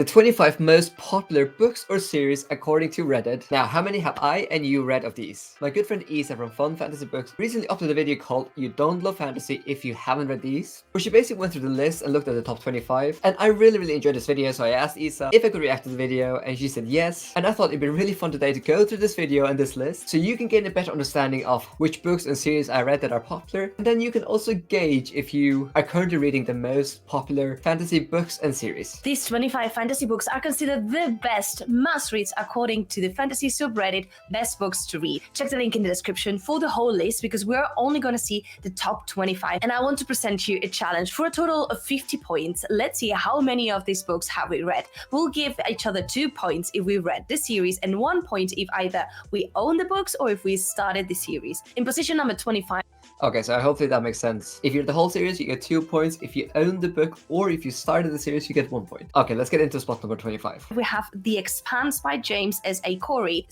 The 25 most popular books or series according to Reddit. Now, how many have I and you read of these? My good friend Isa from Fun Fantasy Books recently uploaded a video called You Don't Love Fantasy If You Haven't Read These, where she basically went through the list and looked at the top 25. And I really enjoyed this video, so I asked Isa if I could react to the video, and she said yes. And I thought it'd be really fun today to go through this video and this list, so you can gain a better understanding of which books and series I read that are popular, and then you can also gauge if you are currently reading the most popular fantasy books and series. These 25 fantasy books are considered the best must-reads according to the fantasy subreddit Best Books to Read. Check the link in the description for the whole list because we're only going to see the top 25. And I want to present you a challenge for a total of 50 points. Let's see how many of these books have we read. We'll give each other 2 points if we read the series and 1 point if either we own the books or if we started the series. In position number 25. Okay, so hopefully that makes sense. If you're the whole series, you get 2 points. If you own the book or if you started the series, you get 1 point. Okay, let's get into spot number 25. We have The Expanse by James S.A. Corey.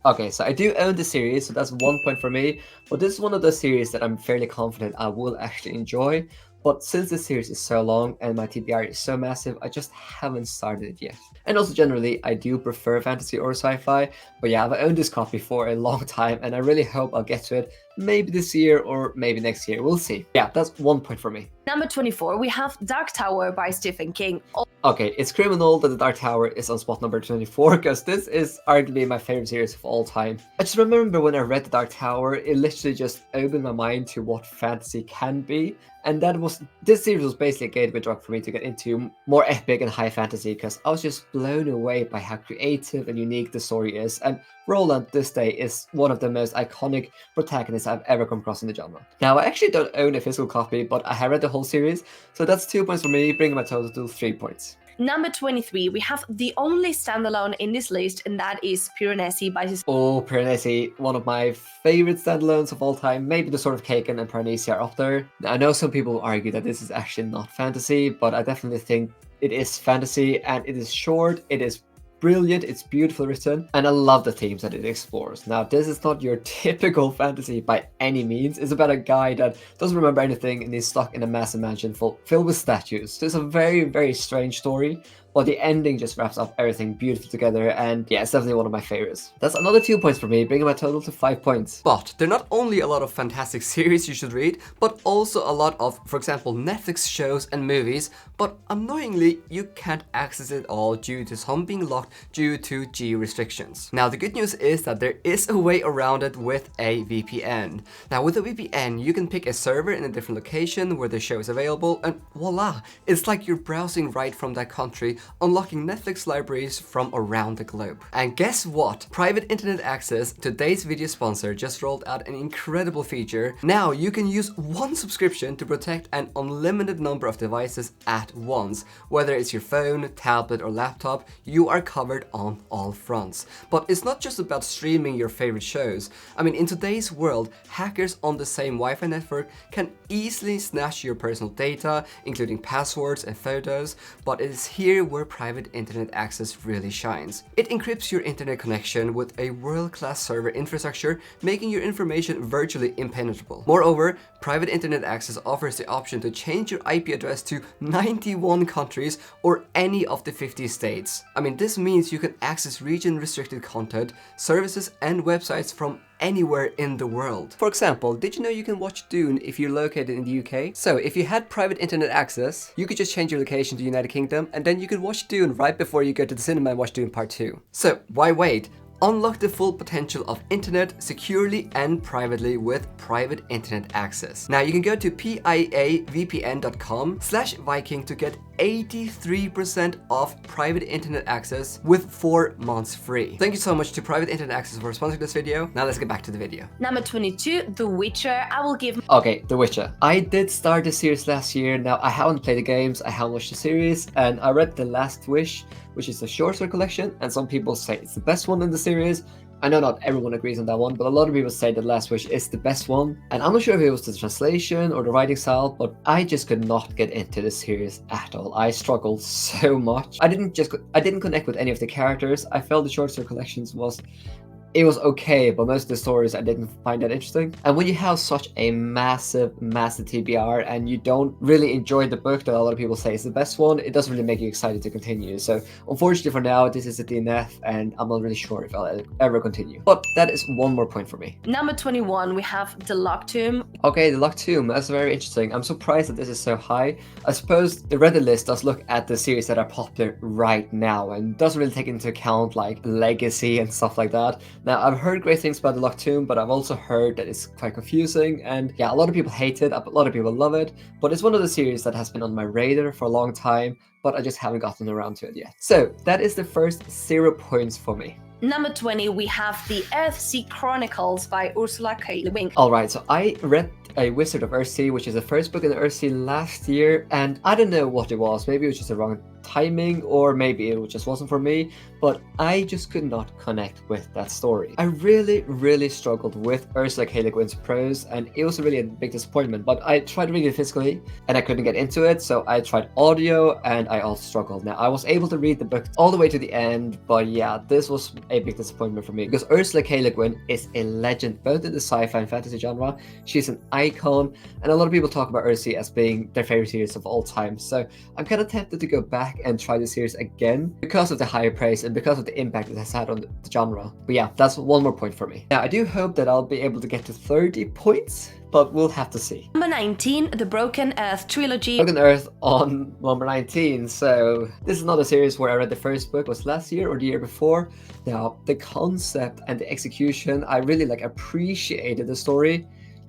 Okay, so I do own the series, so that's 1 point for me. But this is one of those series that I'm fairly confident I will actually enjoy. But since the series is so long and my TBR is so massive, I just haven't started it yet. And also generally, I do prefer fantasy or sci-fi. But yeah, I've owned this copy for a long time and I really hope I'll get to it maybe this year or maybe next year. We'll see. Yeah, that's 1 point for me. Number 24, we have Dark Tower by Stephen King. Okay, it's criminal that the Dark Tower is on spot number 24 because this is arguably my favorite series of all time. I just remember when I read the Dark Tower, it literally just opened my mind to what fantasy can be. And this series was basically a gateway drug for me to get into more epic and high fantasy because I was just blown away by how creative and unique the story is. And Roland, this day, is one of the most iconic protagonists I've ever come across in the genre. Now, I actually don't own a physical copy, but I have read the whole series, so that's 2 points for me, bringing my total to 3 points. Number 23, we have the only standalone in this list, and that is Piranesi by his... Oh, Piranesi, one of my favorite standalones of all time. Maybe The Sword of Kaken and Piranesi are up there. Now, I know some people argue that this is actually not fantasy, but I definitely think it is fantasy, and it is short, it is brilliant, it's beautifully written, and I love the themes that it explores. Now, this is not your typical fantasy by any means. It's about a guy that doesn't remember anything and is stuck in a massive mansion filled with statues. So it's a very strange story, but the ending just wraps up everything beautifully together, and yeah, it's definitely one of my favorites. That's another 2 points for me, bringing my total to 5 points. But there are not only a lot of fantastic series you should read, but also a lot of, for example, Netflix shows and movies, but annoyingly, you can't access it all due to some being locked due to geo restrictions. Now, the good news is that there is a way around it with a VPN. Now, with a VPN, you can pick a server in a different location where the show is available, and voila, it's like you're browsing right from that country, unlocking Netflix libraries from around the globe. And guess what? Private internet access, today's video sponsor, just rolled out an incredible feature. Now you can use one subscription to protect an unlimited number of devices at once. Whether it's your phone, tablet, or laptop, you are covered on all fronts. But it's not just about streaming your favorite shows. I mean, in today's world, hackers on the same Wi-Fi network can easily snatch your personal data, including passwords and photos, but it is here where private internet access really shines. It encrypts your internet connection with a world-class server infrastructure, making your information virtually impenetrable. Moreover, private internet access offers the option to change your IP address to 91 countries or any of the 50 states. I mean, this means you can access region-restricted content, services, and websites from anywhere in the world. For example, did you know you can watch Dune if you're located in the UK? So if you had private internet access, you could just change your location to the United Kingdom and then you could watch Dune right before you go to the cinema and watch Dune Part 2. So why wait? Unlock the full potential of internet securely and privately with private internet access. Now you can go to piavpn.com/Viking to get 83% off private internet access with 4 months free. Thank you so much to Private Internet Access for sponsoring this video. Now let's get back to the video. Number 22, The Witcher. I will give... Okay, The Witcher. I did start the series last year. Now I haven't played the games, I haven't watched the series, and I read The Last Wish, which is the short story collection, and some people say it's the best one in the series. I know not everyone agrees on that one, but a lot of people say that Last Wish is the best one. And I'm not sure if it was the translation or the writing style, but I just could not get into the series at all. I struggled so much. I didn't connect with any of the characters. I felt the short story collections was it was okay, but most of the stories I didn't find that interesting. And when you have such a massive TBR and you don't really enjoy the book that a lot of people say is the best one, it doesn't really make you excited to continue. So unfortunately for now, this is a DNF and I'm not really sure if I'll ever continue. But that is one more point for me. Number 21, we have The Locked Tomb. Okay, The Locked Tomb, that's very interesting. I'm surprised that this is so high. I suppose the Reddit list does look at the series that are popular right now and doesn't really take into account like legacy and stuff like that. Now, I've heard great things about The Locked Tomb, but I've also heard that it's quite confusing, and yeah, a lot of people hate it, a lot of people love it, but it's one of the series that has been on my radar for a long time, but I just haven't gotten around to it yet. So that is the first 0 points for me. Number 20, we have The Earthsea Chronicles by Ursula K. Le Guin. Alright, so I read A Wizard of Earthsea, which is the first book in Earthsea last year, and I don't know what it was. Maybe it was just the wrong timing, or maybe it just wasn't for me, but I just could not connect with that story. I really struggled with Ursula K. Le Guin's prose, and it was really a big disappointment, but I tried reading it physically, and I couldn't get into it, so I tried audio, and I also struggled. Now, I was able to read the book all the way to the end, but yeah, this was a big disappointment for me, because Ursula K. Le Guin is a legend, both in the sci-fi and fantasy genre. She's an icon, and a lot of people talk about Earthsea as being their favorite series of all time, so I'm kind of tempted to go back and try the series again because of the higher praise and because of the impact it has had on the genre. But yeah, that's one more point for me. Now, I do hope that I'll be able to get to 30 points, but we'll have to see. Number 19, The Broken Earth Trilogy. Broken Earth on number 19. So this is not a series where I read the first book, was last year or the year before. Now, the concept and the execution, I really appreciated the story,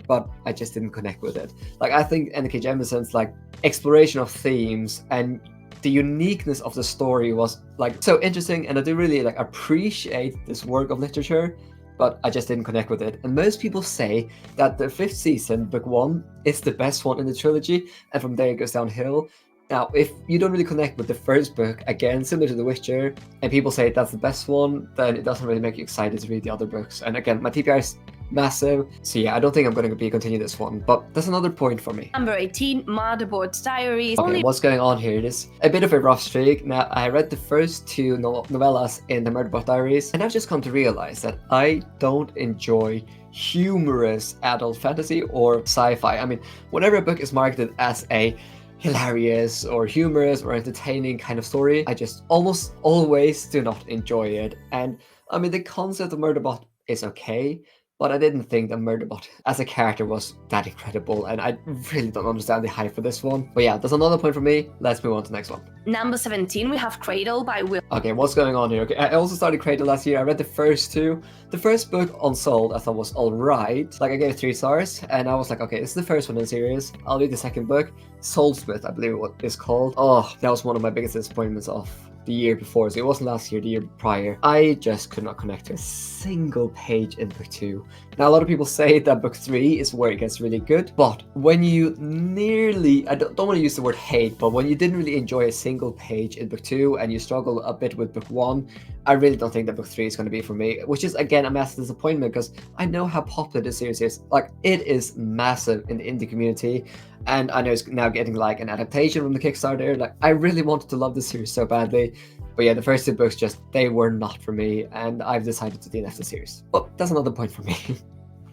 but I just didn't connect with it. I think N.K. Jemisin's exploration of themes and the uniqueness of the story was so interesting, and I do really appreciate this work of literature, but I just didn't connect with it. And most people say that the 5th season, book 1, is the best one in the trilogy, and from there it goes downhill. Now, if you don't really connect with the first book, again, similar to The Witcher, and people say that's the best one, then it doesn't really make you excited to read the other books. And again, my TBR is massive, so yeah, I don't think I'm going to continue this one, but that's another point for me. Number 18, Motherboard's Diaries. Okay, what's going on here? It is a bit of a rough streak. Now, I read the first 2 novellas in the Murderbot Diaries, and I've just come to realize that I don't enjoy humorous adult fantasy or sci-fi. I mean, whenever a book is marketed as a hilarious or humorous or entertaining kind of story, I just almost always do not enjoy it. And I mean, the concept of Murderbot is okay, but I didn't think that Murderbot as a character was that incredible, and I really don't understand the hype for this one. But yeah, that's another point for me. Let's move on to the next one. Number 17, we have Cradle by Will. Okay, what's going on here? Okay, I also started Cradle last year. I read the first 2. The first book, Unsold, I thought was alright. I gave it 3 stars, and I was like, okay, this is the first one in the series. I'll read the second book. Soulsmith, I believe what it's called. Oh, that was one of my biggest disappointments of the year before, so it wasn't last year, the year prior. I just could not connect to a single page in book 2. Now, a lot of people say that book 3 is where it gets really good, but when you nearly, I don't want to use the word hate, but when you didn't really enjoy a single page in book 2 and you struggle a bit with book 1, I really don't think that book 3 is going to be for me, which is again a massive disappointment because I know how popular this series is. It is massive in the indie community, and I know it's now getting an adaptation from the Kickstarter. I really wanted to love this series so badly, but yeah, the first 2 books they were not for me, and I've decided to DNF the series. But that's another point for me.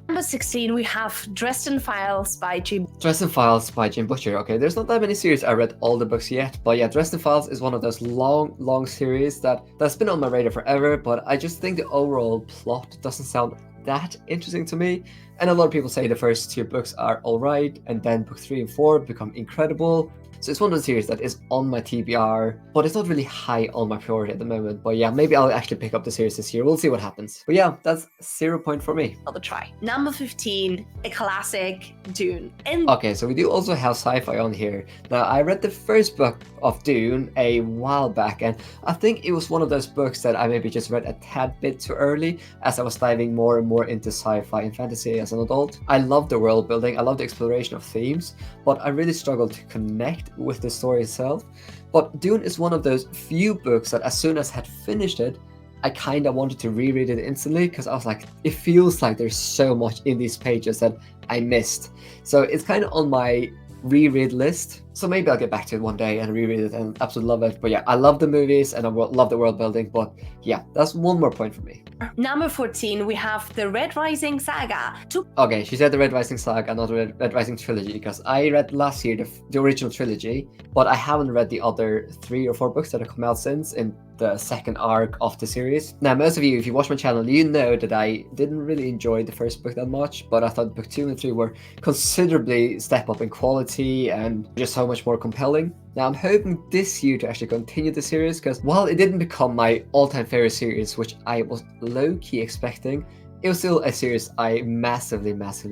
Number 16, we have Dresden Files by Jim. Dresden Files by Jim Butcher. Okay, there's not that many series I read all the books yet, but yeah, Dresden Files is one of those long series that's been on my radar forever, but I just think the overall plot doesn't sound that interesting to me. And a lot of people say the first 2 books are alright, and then book 3 and 4 become incredible. So it's one of the series that is on my TBR, but it's not really high on my priority at the moment. But yeah, maybe I'll actually pick up the series this year. We'll see what happens. But yeah, that's 0 point for me. Another try. Number 15, a classic, Dune. Okay, so we do also have sci-fi on here. Now, I read the first book of Dune a while back, and I think it was one of those books that I maybe just read a tad bit too early as I was diving more and more into sci-fi and fantasy as an adult. I love the world building, I love the exploration of themes, but I really struggled to connect with the story itself. But Dune is one of those few books that as soon as I had finished it, I kind of wanted to reread it instantly because I was like, it feels like there's so much in these pages that I missed. So it's kind of on my reread list. So maybe I'll get back to it one day and reread it and absolutely love it. But yeah, I love the movies and I love the world building. But yeah, that's one more point for me. Number 14, we have the Red Rising Saga. Okay, she said the Red Rising Saga, not the Red Rising Trilogy, because I read last year the original trilogy, but I haven't read the other 3 or 4 books that have come out since in the second arc of the series. Now, most of you, if you watch my channel, you know that I didn't really enjoy the first book that much, but I thought book 2 and 3 were considerably step up in quality and just so much more compelling. Now, I'm hoping this year to actually continue the series, because while it didn't become my all-time favorite series, which I was low-key expecting, it was still a series I massively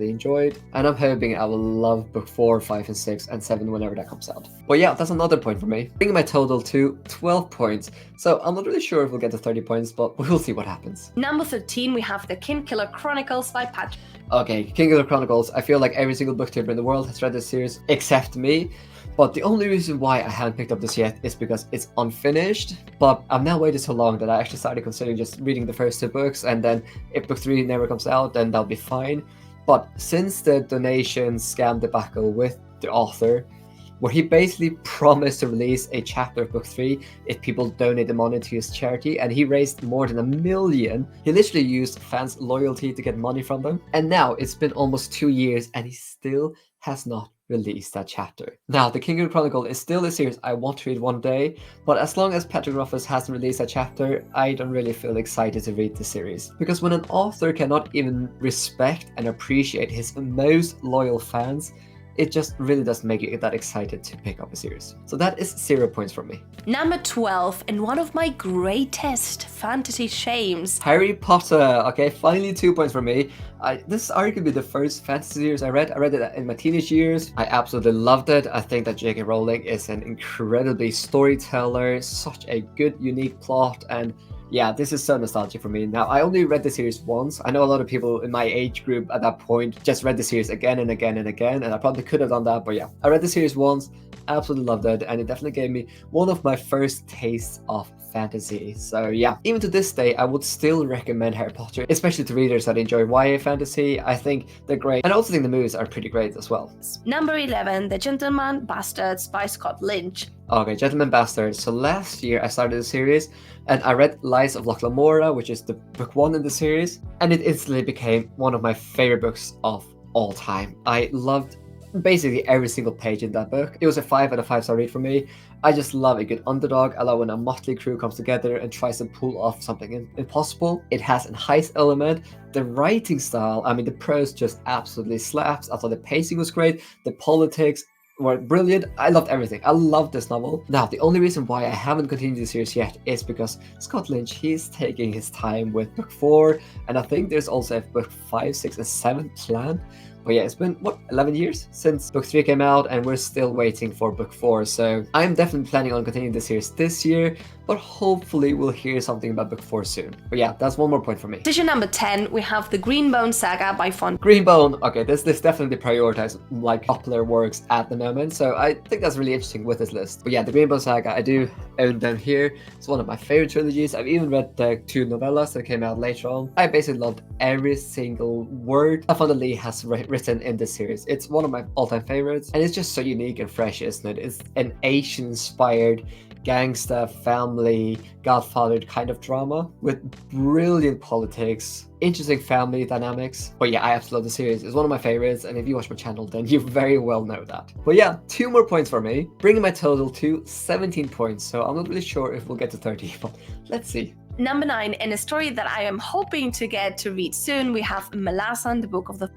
enjoyed, and I'm hoping I will love book 4, 5, and 6, and 7 whenever that comes out. But yeah, that's another point for me, bringing my total to 12 points. So I'm not really sure if we'll get to 30 points, but we'll see what happens. Number 13, we have the Kingkiller Chronicles by Patrick. Okay, Kingkiller Chronicles, I feel like every single booktuber in the world has read this series except me. But the only reason why I haven't picked up this yet is because it's unfinished. But I've now waited so long that I actually started considering just reading the first 2 books, and then if book 3 never comes out, then that'll be fine. But since the donation scam debacle with the author, where he basically promised to release a chapter of book 3 if people donated money to his charity, and he raised more than $1 million. He literally used fans' loyalty to get money from them. And now it's been almost 2 years and he still has not released that chapter. Now, the Kingdom Chronicle is still a series I want to read one day, but as long as Patrick Rothfuss hasn't released that chapter, I don't really feel excited to read the series. Because when an author cannot even respect and appreciate his most loyal fans, it just really doesn't make you that excited to pick up a series. So that is 0 points from me. Number 12, and one of my greatest fantasy shames. Harry Potter. Okay, finally 2 points for me. This is arguably the first fantasy series I read. I read it in my teenage years. I absolutely loved it. I think that J.K. Rowling is an incredibly storyteller, such a good, unique plot, and yeah, this is so nostalgic for me. Now, I only read the series once. I know a lot of people in my age group at that point just read the series again and again and again, and I probably could have done that, but yeah. I read the series once, absolutely loved it, and it definitely gave me one of my first tastes of fantasy. So yeah, even to this day, I would still recommend Harry Potter, especially to readers that enjoy YA fantasy. I think they're great, and I also think the movies are pretty great as well. Number 11, The Gentleman Bastards by Scott Lynch. Okay, Gentleman Bastards. So last year I started the series and I read Lies of Loch Lamora, which is the book 1 in the series, and it instantly became one of my favorite books of all time. I loved basically every single page in that book. It was a 5 out of 5 star read for me. I just love a good underdog. I love when a motley crew comes together and tries to pull off something impossible. It has a heist element. The writing style, I mean, the prose just absolutely slaps. I thought the pacing was great. The politics were brilliant. I loved everything. I loved this novel. Now, the only reason why I haven't continued the series yet is because Scott Lynch, he's taking his time with book 4, and I think there's also a book 5, 6, and 7 planned. But yeah, it's been, 11 years since book 3 came out, and we're still waiting for book 4. So I'm definitely planning on continuing the series this year, but hopefully we'll hear something about book 4 soon. But yeah, that's 1 more point for me. Position number 10, we have the Greenbone Saga by Fon. Greenbone, okay, this definitely prioritizes like popular works at the moment, so I think that's really interesting with this list. But yeah, the Greenbone Saga, I do own them here. It's one of my favorite trilogies. I've even read the 2 novellas that came out later on. I basically loved every single word that Fonda Lee has written in this series. It's one of my all-time favorites, and it's just so unique and fresh, isn't it? It's an Asian-inspired gangsta family Godfather kind of drama with brilliant politics, interesting family dynamics. But yeah, I absolutely love the series. It's one of my favorites, and if you watch my channel, then you very well know that. But yeah, 2 more points for me, bringing my total to 17 points. So I'm not really sure if we'll get to 30, but let's see. Number 9, in a story that I am hoping to get to read soon, we have Malazan, the Book of the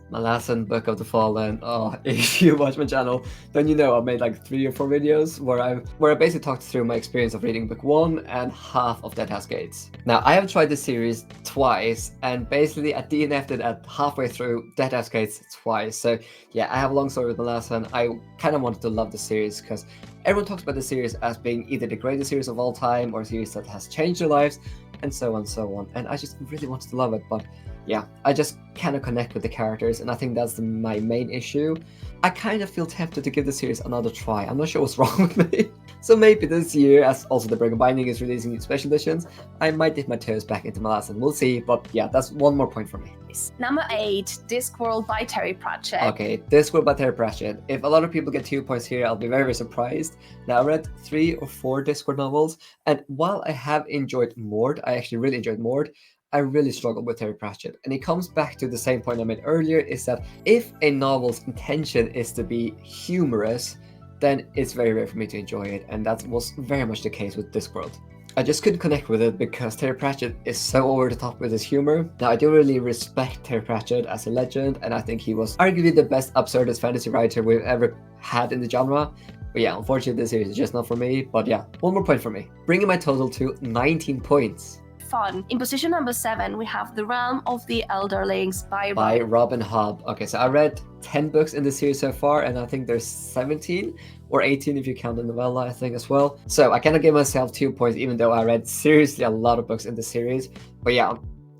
Book of the Fallen. Oh, if you watch my channel, then you know I've made like 3 or 4 videos where I basically talked through my experience of reading book 1 and half of Dead House Gates. Now, I have tried this series twice, and basically I DNF'd it at halfway through Dead House Gates twice. So yeah, I have a long story with Malazan. I kind of wanted to love the series because everyone talks about the series as being either the greatest series of all time or a series that has changed their lives, and so on and so on. And I just really wanted to love it, but yeah, I just cannot connect with the characters, and I think that's my main issue. I kind of feel tempted to give the series another try. I'm not sure what's wrong with me. So maybe this year, as also the Broken Binding is releasing new special editions, I might dip my toes back into Malazan. We'll see, but yeah, that's one more point for me. Number 8, Discworld by Terry Pratchett. Okay, Discworld by Terry Pratchett. If a lot of people get 2 points here, I'll be very, very surprised. Now, I read 3 or 4 Discworld novels, and while I have enjoyed Mord, I actually really enjoyed Mord, I really struggle with Terry Pratchett. And it comes back to the same point I made earlier, is that if a novel's intention is to be humorous, then it's very rare for me to enjoy it, and that was very much the case with Discworld. I just couldn't connect with it because Terry Pratchett is so over the top with his humor. Now, I do really respect Terry Pratchett as a legend, and I think he was arguably the best absurdist fantasy writer we've ever had in the genre. But yeah, unfortunately, this series is just not for me. But yeah, one more point for me, bringing my total to 19 points. Fun. In position number 7, we have The Realm of the Elderlings by Robin Hobb. Okay, so I read 10 books in the series so far, and I think there's 17 or 18 if you count the novella, I think, as well. So I cannot give myself 2 points, even though I read seriously a lot of books in the series. But yeah,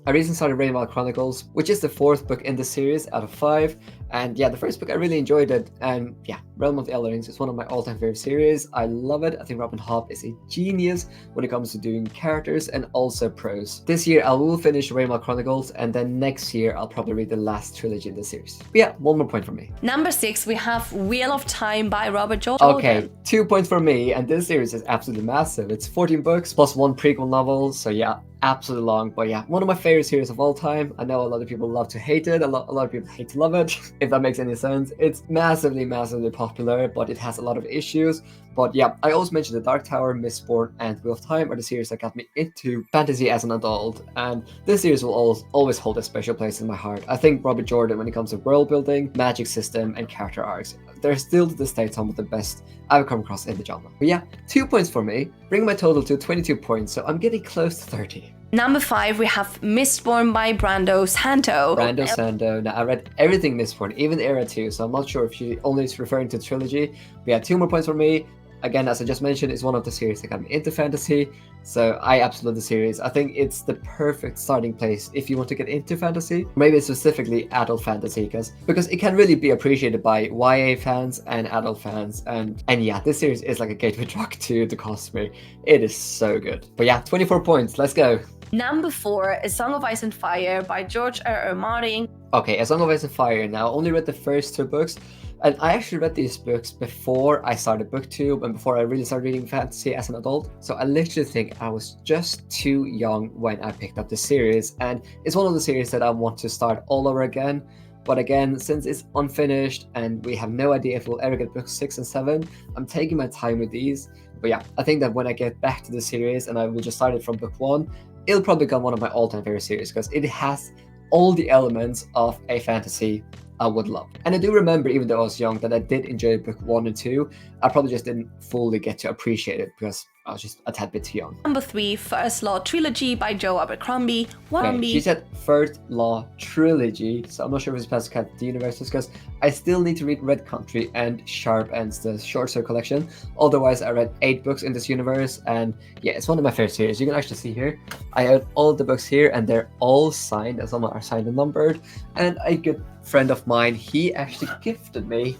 I recently started Rainbow Chronicles, which is the 4th book in the series out of 5. And yeah, the first book, I really enjoyed it. And yeah, Realm of the Elderlings is one of my all-time favorite series. I love it. I think Robin Hobb is a genius when it comes to doing characters and also prose. This year, I will finish Rainbow Chronicles, and then next year, I'll probably read the last trilogy in the series. But yeah, one more point for me. Number 6, we have Wheel of Time by Robert Jordan. Okay, 2 points for me, and this series is absolutely massive. It's 14 books plus 1 prequel novel, so yeah, absolutely long. But yeah, one of my favorite series of all time. I know a lot of people love to hate it, a lot of people hate to love it, if that makes any sense. It's massively popular, but it has a lot of issues. But yeah, I also mentioned The Dark Tower, Mistborn, and Wheel of Time are the series that got me into fantasy as an adult, and this series will always hold a special place in my heart. I think Robert Jordan, when it comes to world building, magic system, and character arcs, they're still to this day some of the best I've come across in the genre. But yeah, 2 points for me, bringing my total to 22 points, so I'm getting close to 30. Number 5, we have Mistborn by Brando Santo. Brando Santo. Now, I read everything Mistborn, even Era 2, so I'm not sure if she only is referring to the trilogy. But yeah, 2 more points for me. Again, as I just mentioned, it's one of the series that got me into fantasy, so I absolutely love the series. I think it's the perfect starting place if you want to get into fantasy, maybe specifically adult fantasy, because it can really be appreciated by YA fans and adult fans, and yeah, this series is like a gateway drug to the cosmere. It is so good. But yeah, 24 points, let's go. Number 4, A Song of Ice and Fire by George R.R. Martin. Okay, A Song of Ice and Fire. Now, I only read the first 2 books, and I actually read these books before I started BookTube and before I really started reading fantasy as an adult. So I literally think I was just too young when I picked up the series, and it's one of the series that I want to start all over again. But again, since it's unfinished and we have no idea if we'll ever get books 6 and 7, I'm taking my time with these. But yeah, I think that when I get back to the series and I will just start it from book 1, it'll probably become one of my all-time favorite series because it has all the elements of a fantasy I would love. And I do remember, even though I was young, that I did enjoy book 1 and 2. I probably just didn't fully get to appreciate it because I was just a tad bit too young. Number 3, First Law Trilogy by Joe Abercrombie. Okay, she said First Law Trilogy, so I'm not sure if it's supposed to cut the universe, because I still need to read Red Country and Sharp Ends, the short story collection. Otherwise, I read 8 books in this universe, and yeah, it's one of my favorite series. You can actually see here, I have all the books here, and they're all signed, and some are signed and numbered. And a good friend of mine, he actually gifted me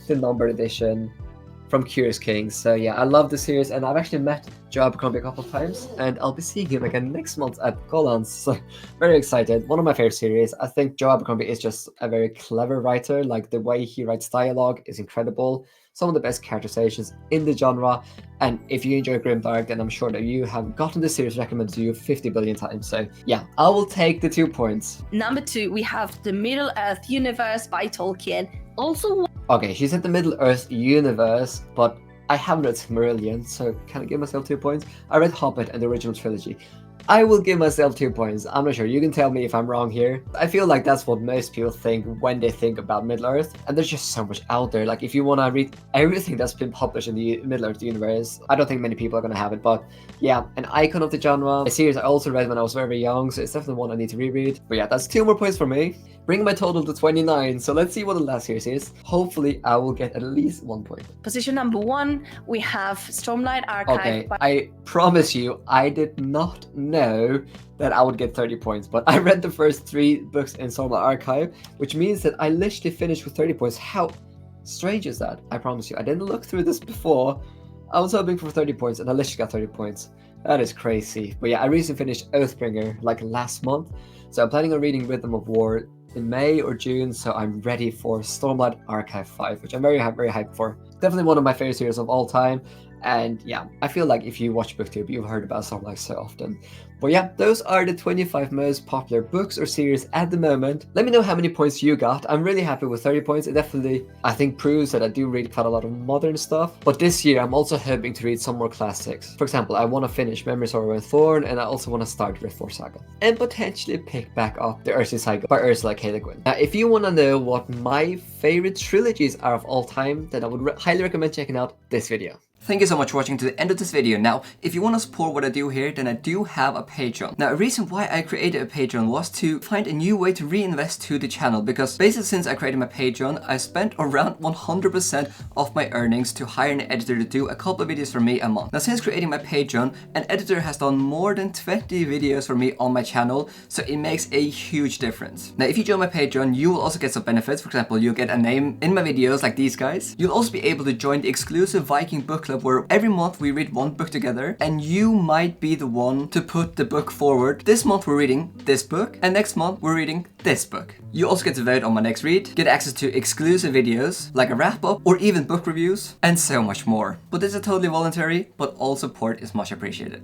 the numbered edition from Curious Kings. So yeah, I love the series, and I've actually met Joe Abercrombie a couple of times, and I'll be seeing him again next month at Golan's. So very excited. One of my favorite series. I think Joe Abercrombie is just a very clever writer. Like, the way he writes dialogue is incredible. Some of the best characterizations in the genre. And if you enjoy Grimdark, then I'm sure that you have gotten this series recommended to you 50 billion times. So yeah, I will take the 2 points. Number 2, we have The Middle-earth Universe by Tolkien. Also, okay, she said the Middle-earth Universe, but I haven't read Silmarillion, so can I give myself 2 points? I read Hobbit and the original trilogy. I will give myself 2 points. I'm not sure. You can tell me if I'm wrong here. I feel like that's what most people think when they think about Middle-earth. And there's just so much out there. Like, if you want to read everything that's been published in the Middle-earth universe, I don't think many people are going to have it. But yeah, an icon of the genre. A series I also read when I was very young, so it's definitely one I need to reread. But yeah, that's 2 more points for me, bringing my total to 29. So let's see what the last series is. Hopefully, I will get at least 1 point. Position number 1, we have Stormlight Archive. Okay, I promise you, I did not know that I would get 30 points, but I read the first 3 books in Stormlight Archive, which means that I literally finished with 30 points. How strange is that? I promise you, I didn't look through this before. I was hoping for 30 points and I literally got 30 points. That is crazy. But yeah, I recently finished Oathbringer like last month, so I'm planning on reading Rhythm of War in May or June, so I'm ready for Stormlight Archive 5, which I'm very hyped for. Definitely one of my favorite series of all time. And yeah, I feel like if you watch BookTube, you've heard about Stormlight so often. But yeah, those are the 25 most popular books or series at the moment. Let me know how many points you got. I'm really happy with 30 points. It definitely, I think, proves that I do read quite a lot of modern stuff. But this year, I'm also hoping to read some more classics. For example, I want to finish Memories of a Red Thorn, and I also want to start Riftforge Saga. And potentially pick back up The Earthly Cycle by Ursula K. Le Guin. Now, if you want to know what my favorite trilogies are of all time, then I would highly recommend checking out this video. Thank you so much for watching to the end of this video. Now, if you want to support what I do here, then I do have a Patreon. Now, a reason why I created a Patreon was to find a new way to reinvest to the channel, because basically since I created my Patreon, I spent around 100% of my earnings to hire an editor to do a couple of videos for me a month. Now, since creating my Patreon, an editor has done more than 20 videos for me on my channel, so it makes a huge difference. Now, if you join my Patreon, you will also get some benefits. For example, you'll get a name in my videos like these guys. You'll also be able to join the exclusive Viking book club, where every month we read one book together, and you might be the one to put the book forward. This month we're reading this book, and next month we're reading this book. You also get to vote on my next read, get access to exclusive videos like a wrap-up or even book reviews, and so much more. But this is totally voluntary, but all support is much appreciated.